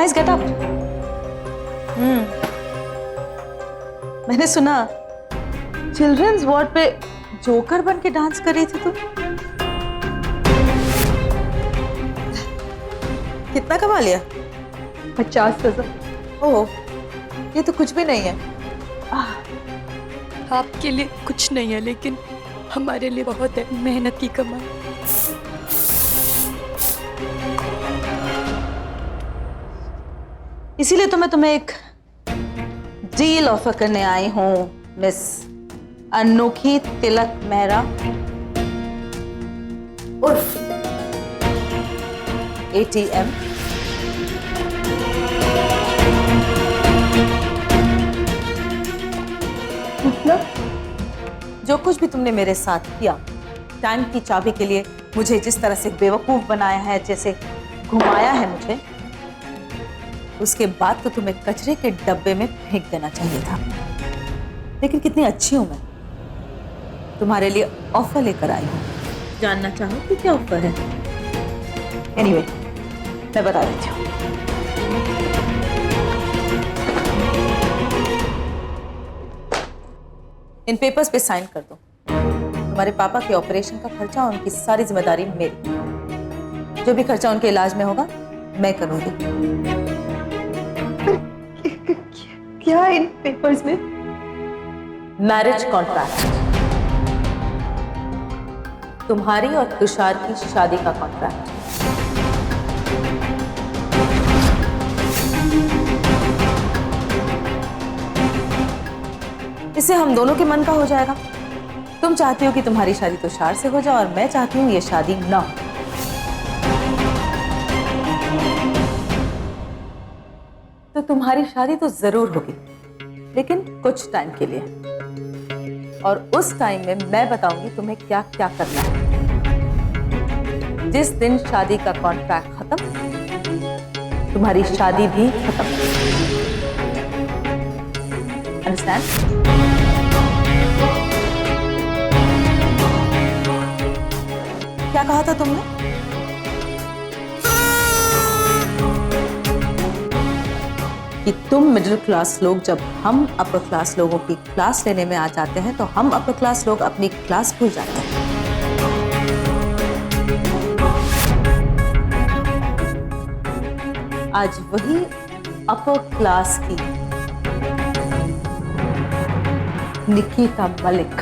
Nice getup. मैंने सुना children's ward पे जोकर बन के डांस कर रही थी तुम। कितना कमा लिया? 50,000। ओह, ये तो कुछ भी नहीं है। आपके लिए कुछ नहीं है, लेकिन हमारे लिए बहुत है। मेहनत की कमाई। इसीलिए तो मैं तुम्हें एक डील ऑफर करने आई हूं, मिस अनोखी तिलक मेहरा उर्फ ATM। मतलब? जो कुछ भी तुमने मेरे साथ किया, टाइम की चाबी के लिए मुझे जिस तरह से बेवकूफ बनाया है, जैसे घुमाया है मुझे, उसके बाद तो तुम्हें कचरे के डब्बे में फेंक देना चाहिए था। लेकिन कितनी अच्छी हूं मैं, तुम्हारे लिए ऑफर लेकर आई हूं। जानना चाहो कि क्या ऑफर है? एनीवे, मैं बता देती हूँ। इन पेपर्स पे साइन कर दो। तुम्हारे पापा के ऑपरेशन का खर्चा और उनकी सारी जिम्मेदारी मेरी। जो भी खर्चा उनके इलाज में होगा मैं करूंगी। क्या इन पेपर्स में? मैरिज कॉन्ट्रैक्ट, तुम्हारी और तुषार की शादी का कॉन्ट्रैक्ट। इससे हम दोनों के मन का हो जाएगा। तुम चाहती हो कि तुम्हारी शादी तुषार से हो जाए और मैं चाहती हूँ ये शादी ना हो। तो तुम्हारी शादी तो जरूर होगी, लेकिन कुछ टाइम के लिए, और उस टाइम में मैं बताऊंगी तुम्हें क्या क्या करना है। जिस दिन शादी का कॉन्ट्रैक्ट खत्म, तुम्हारी शादी भी खत्म। अंडरस्टैंड? क्या कहा था तुमने? कि तुम मिडिल क्लास लोग जब हम अपर क्लास लोगों की क्लास लेने में आ जाते हैं तो हम अपर क्लास लोग अपनी क्लास भूल जाते हैं। आज वही अपर क्लास की निकिता मलिक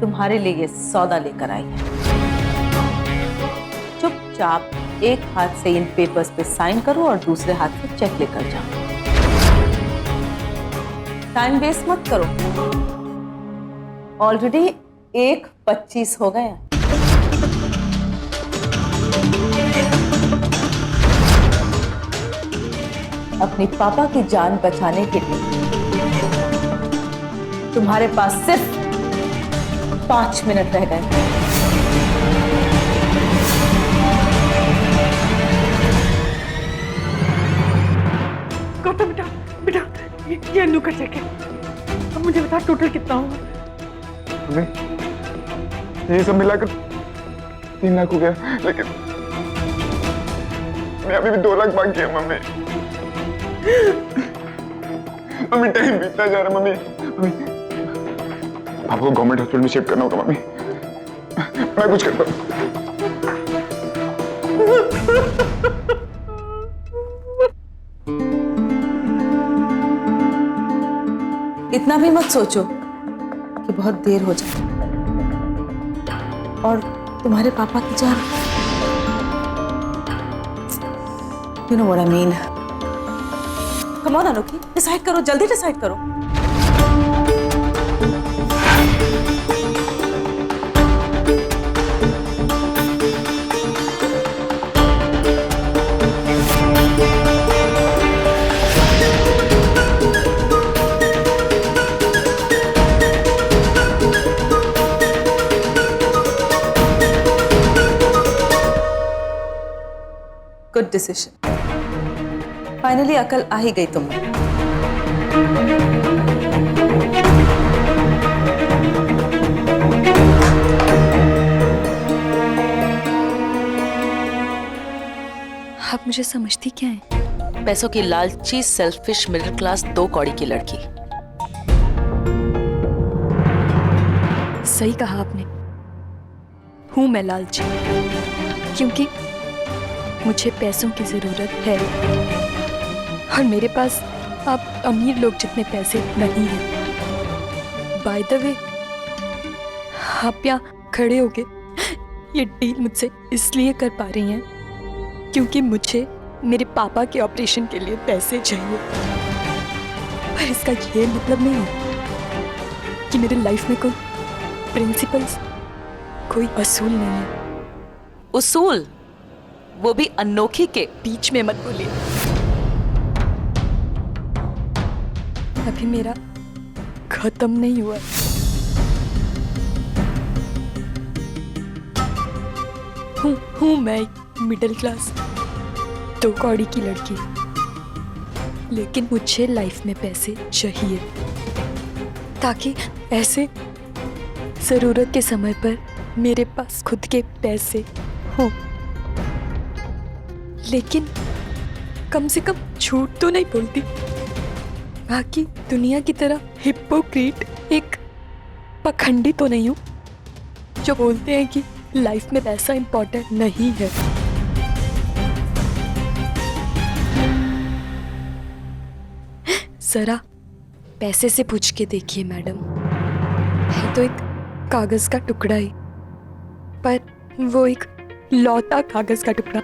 तुम्हारे लिए ये सौदा लेकर आई है। चुपचाप एक हाथ से इन पेपर्स पे साइन करो और दूसरे हाथ से चेक लेकर जाओ। टाइम वेस्ट मत करो। ऑलरेडी 1:25 हो गए हैं। अपनी पापा की जान बचाने के लिए तुम्हारे पास सिर्फ 5 मिनट रह गए। गौतम बेटा, बेटा ये अनु का चेक है। अब मुझे बता टोटल कितना हुआ? ये सब मिलाकर 3 लाख हो गया, लेकिन मैं अभी भी 2 लाख बाकी है मम्मी। मम्मी टाइम बीतता जा रहा। मम्मी आपको गवर्नमेंट हॉस्पिटल में शिफ्ट करना होगा मम्मी। मैं कुछ करता हूँ। इतना भी मत सोचो कि बहुत देर हो जाए और तुम्हारे पापा की जान। You know what I mean? Come on अनोखी, डिसाइड करो, जल्दी डिसाइड करो। Good decision. फाइनली अकल आ ही गई तुम्हें। आप मुझे समझती क्या है? पैसों की लालची सेल्फिश मिडिल क्लास 2 कौड़ी की लड़की। सही कहा आपने, हूं मैं लालची, क्योंकि मुझे पैसों की जरूरत है और मेरे पास आप अमीर लोग जितने पैसे नहीं हैं। बाय द वे, आप यहाँ खड़े होके ये डील मुझसे इसलिए कर पा रही हैं क्योंकि मुझे मेरे पापा के ऑपरेशन के लिए पैसे चाहिए, पर इसका ये मतलब नहीं है कि मेरे लाइफ में कोई प्रिंसिपल्स, कोई असूल नहीं है। उसूल, वो भी अनोखी के। बीच में मत बोलिए, अभी मेरा खत्म नहीं हुआ। हूं मैं एक मिडिल क्लास 2 कौड़ी की लड़की, लेकिन मुझे लाइफ में पैसे चाहिए ताकि ऐसे जरूरत के समय पर मेरे पास खुद के पैसे हों। लेकिन कम से कम झूठ तो नहीं बोलती, बाकी दुनिया की तरह हिपोक्रीट, एक पखंडी तो नहीं हूं जो बोलते हैं कि लाइफ में पैसा इंपॉर्टेंट नहीं है। जरा पैसे से पूछ के देखिए मैडम, है तो एक कागज का टुकड़ा ही, पर वो एक लौता कागज का टुकड़ा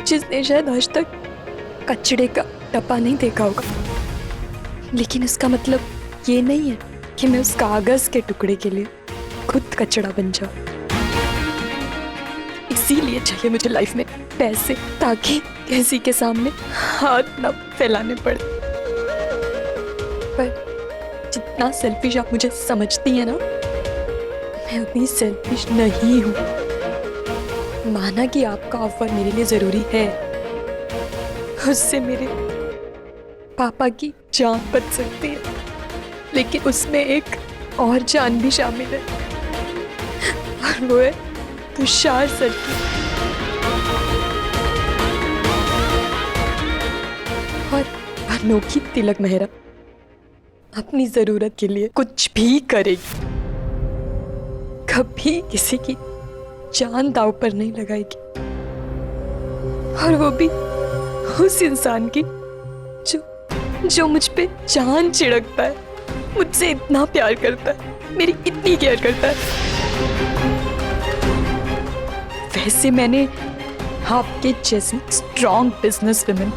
जिसने शायद आज तक कचड़े का टपा नहीं देखा होगा। लेकिन उसका मतलब ये नहीं है कि मैं उस कागज के टुकड़े के लिए खुद कचड़ा बन जाऊं। इसीलिए चाहिए मुझे लाइफ में पैसे, ताकि किसी के सामने हाथ न फैलाने पड़े। पर जितना सेल्फिश आप मुझे समझती हैं ना, मैं उतनी सेल्फिश नहीं हूँ। माना कि आपका ऑफर मेरे लिए जरूरी है, उससे मेरे पापा की जान बच सकती है, लेकिन उसमें एक और जान भी शामिल है, और वो है तुषार सर की। और अनोखी तिलक मेहरा अपनी जरूरत के लिए कुछ भी करेगी, कभी किसी की जान दांव पर नहीं लगाएगी, और वो भी उस इंसान की जो मुझ पे जान छिड़कता है, मुझसे इतना प्यार करता है, मेरी इतनी केयर करता है। वैसे मैंने आपके जैसी स्ट्रॉन्ग बिजनेस वुमेन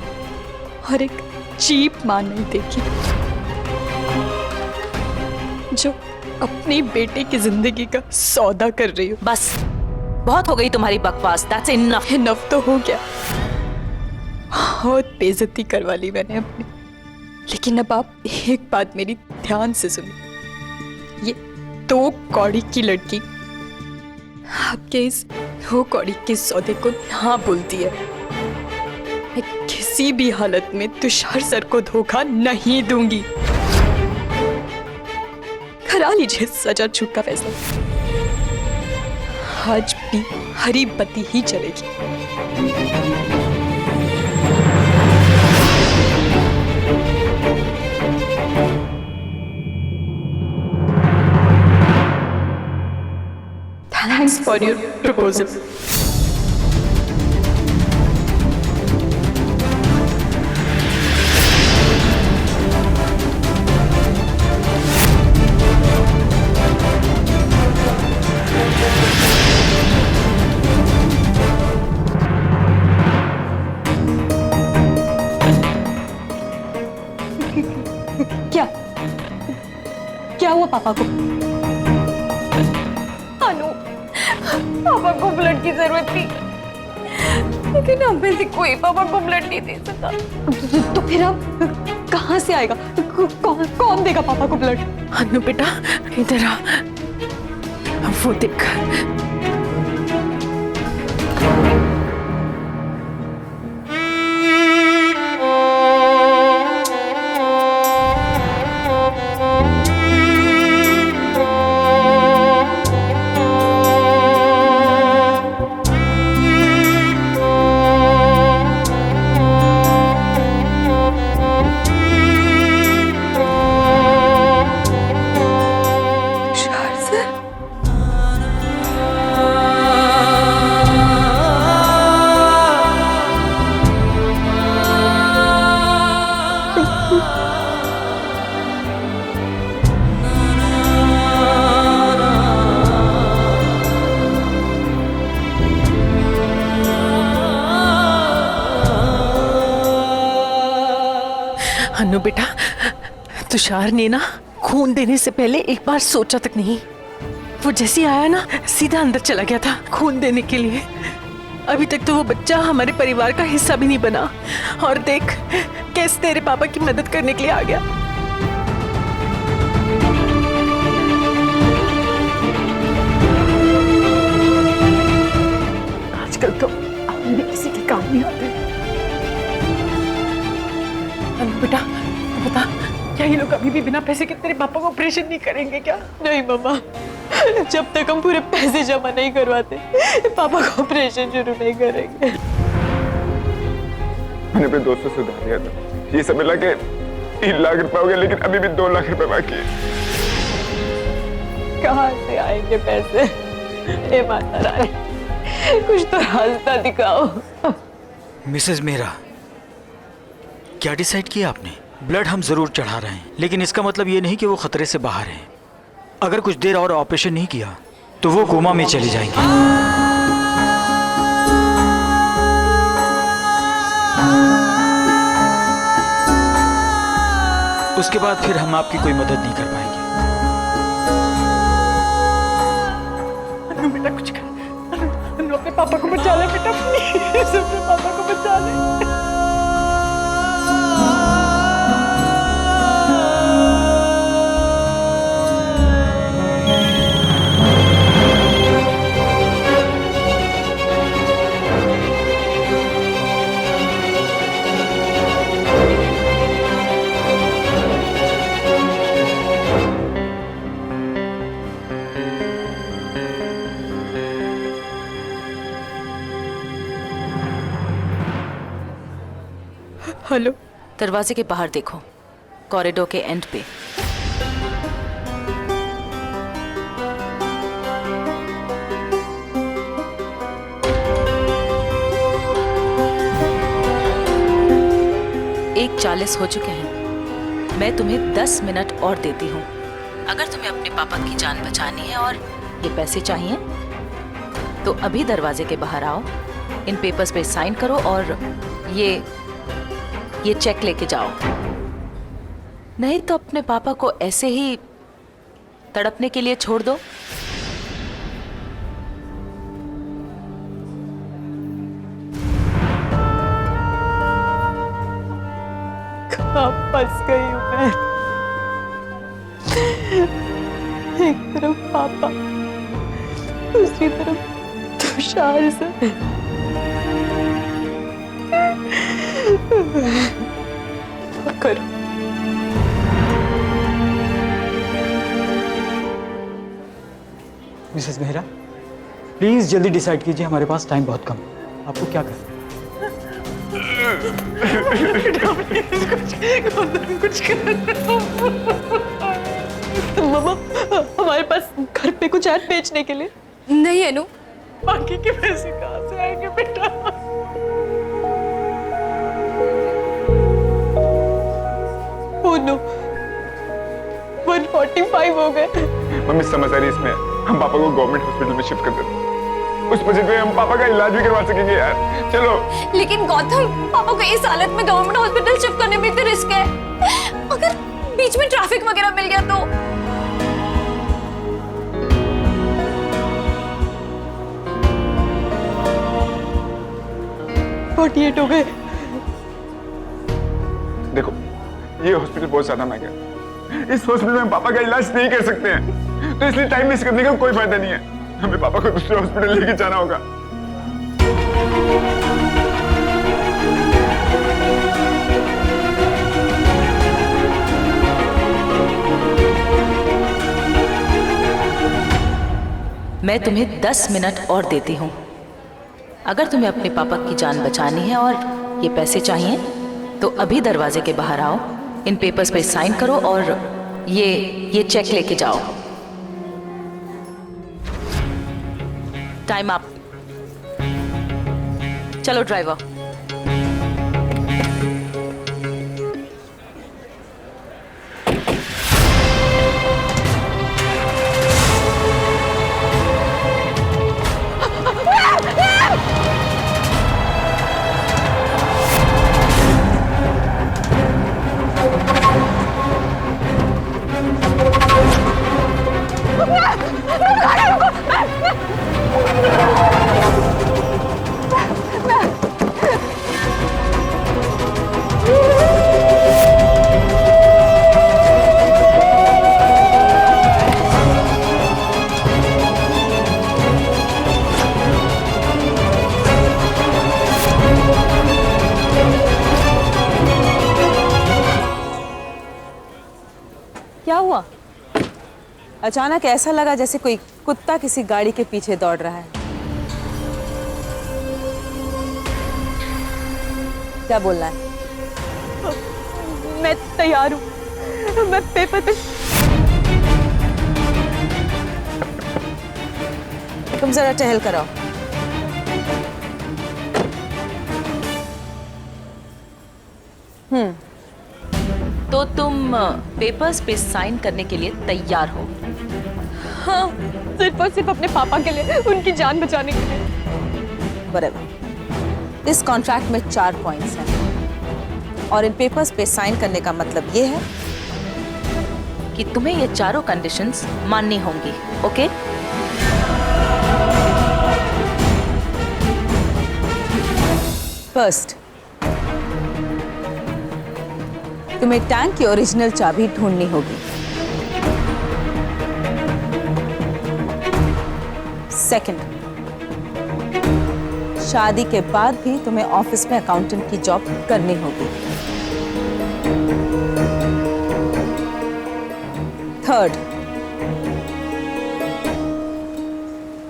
और एक चीप मां नहीं देखी जो अपनी बेटे की जिंदगी का सौदा कर रही हो। बस, बहुत हो गई तुम्हारी बकवास। That's enough. इनफ तो हो गया, बहुत बेइज्जती करवा ली मैंने अपनी। लेकिन अब आप एक बात मेरी ध्यान से सुनिए, ये 2 कौड़ी की लड़की आपके इस 2 कौड़ी के सौदे को हाँ बोलती है। मैं किसी भी हालत में तुषार सर को धोखा नहीं दूंगी। करा लीजिए सजा छूट का फैसला, आज भी हरी बत्ती ही चलेगी। Thanks for your proposal. क्या हुआ पापा को? अनु, पापा को ब्लड की जरूरत थी, लेकिन हम में से कोई पापा को ब्लड नहीं दे सका। तो फिर अब कहाँ से आएगा? कौन देगा पापा को ब्लड? अनु बेटा, इधर आ, वो देख। अनु बेटा, तुषार ने ना खून देने से पहले एक बार सोचा तक नहीं। वो जैसे ही आया ना सीधा अंदर चला गया था खून देने के लिए। अभी तक तो वो बच्चा हमारे परिवार का हिस्सा भी नहीं बना, और देख कैसे तेरे पापा की मदद करने के लिए आ गया। आजकल तो अपने भी किसी के काम नहीं आते। अनु बेटा बता, क्या ये लोग अभी भी बिना पैसे के तेरे पापा को ऑपरेशन नहीं करेंगे क्या? नहीं मम्मा, जब तक हम पूरे पैसे जमा नहीं करवाते पापा का ऑपरेशन शुरू नहीं करेंगे। मैंने अपने दोस्तों से उधार लिया था, ये सब मिला के 3 लाख रुपए हो गए, लेकिन अभी भी 2 लाख रुपए बाकी है। कहाँ से आएंगे पैसे? हे माता रानी, कुछ तो रास्ता दिखाओ। मिसेस मेहरा, क्या डिसाइड किया आपने? ब्लड हम जरूर चढ़ा रहे हैं, लेकिन इसका मतलब ये नहीं कि वो खतरे से बाहर हैं। अगर कुछ देर और ऑपरेशन नहीं किया तो वो कोमा में चली जाएंगी। उसके बाद फिर हम आपकी कोई मदद नहीं कर पाएंगे। अनु बेटा कुछ कर, अनु अपने पापा को बचा ले बेटा, प्लीज अपने पापा को बचा ले। हेलो, दरवाजे के बाहर देखो, कॉरिडोर के एंड पे। एक 40 हो चुके हैं। मैं तुम्हें 10 मिनट और देती हूँ। अगर तुम्हें अपने पापा की जान बचानी है और ये पैसे चाहिए तो अभी दरवाजे के बाहर आओ, इन पेपर्स पे साइन करो और ये चेक लेके जाओ। नहीं तो अपने पापा को ऐसे ही तड़पने के लिए छोड़ दो। कहाँ फंस गई हूँ मैं। एक तरफ पापा, दूसरी तरफ तुषार से। करो। मिसेस मेहरा, प्लीज जल्दी डिसाइड कीजिए, हमारे पास टाइम बहुत कम है। आपको क्या करना है? कुछ कर। मम्मा, हमारे पास घर पे कुछ है बेचने के लिए? नहीं अनु, बाकी के पैसे कहाँ से आएंगे बेटा? Oh no, 145 हो गए। मम्मी समझ आ रही है इसमें, हम पापा को गवर्नमेंट हॉस्पिटल में शिफ्ट कर देते हैं। उस बजट में हम पापा का इलाज भी करवा सकेंगे यार। चलो। लेकिन गौतम, पापा को इस हालत में गवर्नमेंट हॉस्पिटल शिफ्ट करने में तो रिस्क है। अगर बीच में ट्रैफिक वगैरह मिल गया तो? 48 हो गए। देखो, ये हॉस्पिटल बहुत ज्यादा महंगा है। इस हॉस्पिटल में हम पापा का इलाज नहीं कर सकते हैं, तो इसलिए टाइम वेस्ट करने का कोई फायदा नहीं है। हमें पापा को दूसरे हॉस्पिटल लेके जाना होगा। मैं तुम्हें 10 मिनट और देती हूँ। अगर तुम्हें अपने पापा की जान बचानी है और ये पैसे चाहिए तो अभी दरवाजे के बाहर आओ, इन पेपर्स पे साइन करो और ये चेक लेके जाओ। Time up. चलो ड्राइवर। क्या हुआ? अचानक ऐसा लगा जैसे कोई कुत्ता किसी गाड़ी के पीछे दौड़ रहा है। क्या बोलना है? मैं तैयार हूँ। मैं पेपर पे। तुम जरा टहल कर आओ। तो तुम पेपर्स पे साइन करने के लिए तैयार हो? हाँ, सिर्फ और सिर्फ अपने पापा के लिए, उनकी जान बचाने के लिए। बराबर। इस कॉन्ट्रैक्ट में 4 पॉइंट्स हैं और इन पेपर्स पे साइन करने का मतलब ये है कि तुम्हें ये चारों कंडीशंस माननी होंगी। ओके? फर्स्ट, तुम्हें टैंक की ओरिजिनल चाबी ढूंढनी होगी। सेकंड, शादी के बाद भी तुम्हें ऑफिस में अकाउंटेंट की जॉब करनी होगी। थर्ड,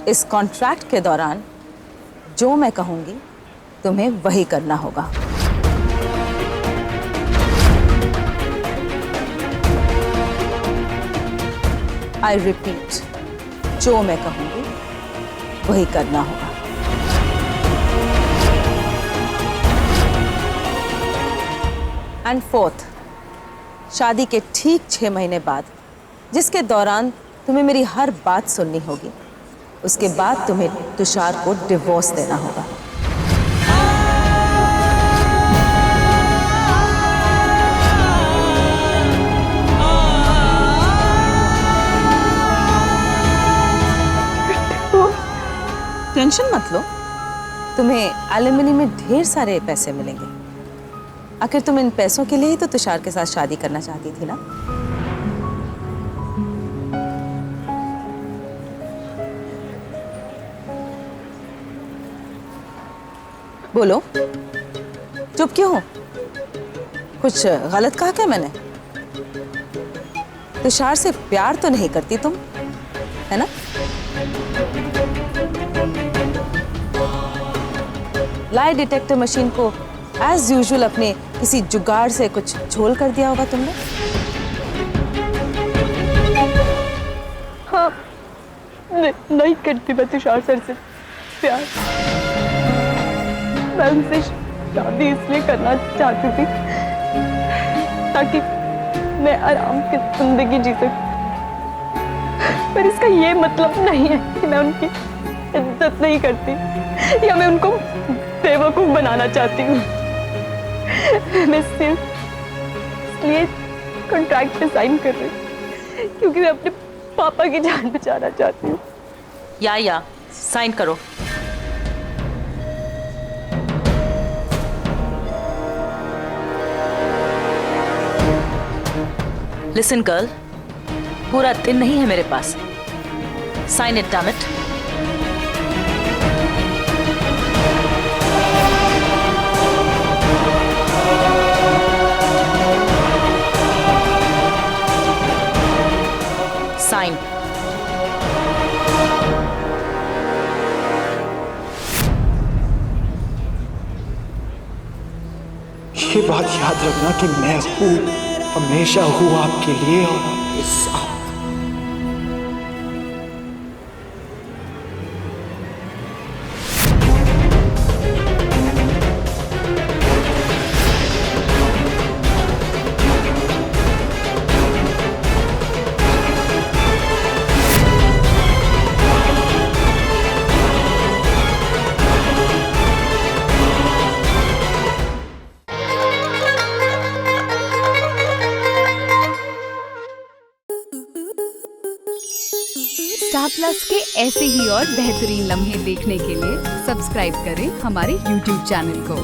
इस कॉन्ट्रैक्ट के दौरान जो मैं कहूंगी तुम्हें वही करना होगा। आई रिपीट, जो मैं कहूंगी वही करना होगा। एंड फोर्थ, शादी के ठीक 6 महीने बाद, जिसके दौरान तुम्हें मेरी हर बात सुननी होगी, उसके बाद तुम्हें तुषार को डिवोर्स देना होगा। टेंशन मत लो, तुम्हें एलिमनी में ढेर सारे पैसे मिलेंगे। आखिर तुम इन पैसों के लिए ही तो तुषार के साथ शादी करना चाहती थी ना? बोलो, चुप क्यों हो? कुछ गलत कहा क्या मैंने? तुषार से प्यार तो नहीं करती तुम, है ना? लाई डिटेक्टर मशीन को एज यूजुअल अपने किसी जुगाड़ से कुछ झोल कर दिया होगा तुमने। हाँ, नहीं करती मैं तुषार सर से प्यार। मैं उनसे शादी इसलिए करना चाहती थी ताकि मैं आराम की जिंदगी जी सकूं। पर इसका ये मतलब नहीं है कि मैं उनकी इज्जत नहीं करती या मैं उनको बेवकूफ बनाना चाहती हूँ। मैं सिर्फ इसलिए कॉन्ट्रैक्ट पे साइन कर रही हूँ क्योंकि मैं अपने पापा की जान बचाना चाहती हूँ। या साइन करो। लिसन गर्ल, पूरा दिन नहीं है मेरे पास। Sign it, damn it. Sign. ये बात याद रखना कि मैं हूं, हमेशा हूं आपके लिए और आपके साथ। स्टार प्लस के ऐसे ही और बेहतरीन लम्हे देखने के लिए सब्सक्राइब करें हमारे YouTube चैनल को।